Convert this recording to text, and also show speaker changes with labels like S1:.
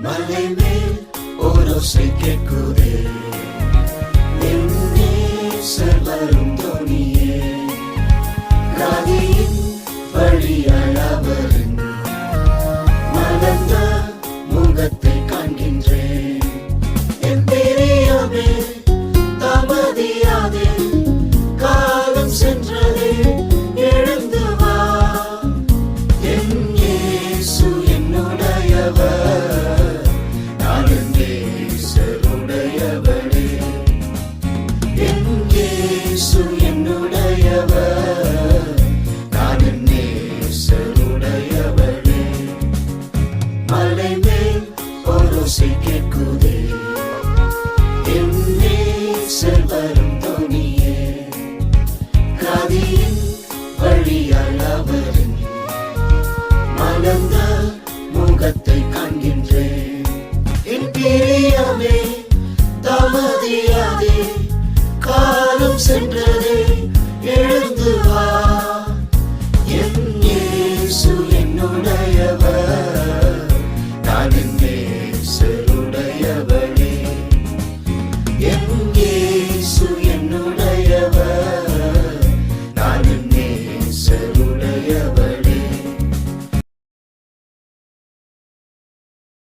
S1: மலை மேல் ஓரோசை கேட்குதே, என் நேசர் வரும் தொனியே. ராதியின் வழியாய் அவரின் மலர்ந்த முகத்தை காண்கின்றேன். என் பிரியமே தாமதியாதே, காலம் சென்றதே, எழுந்து வா. என் இயேசு என்னுடையவர், நான் என் நேசருடையவளே. என் இயேசு என்னுடையவர், நான் என் நேசருடையவளே. மலை மேல் ஓரோசை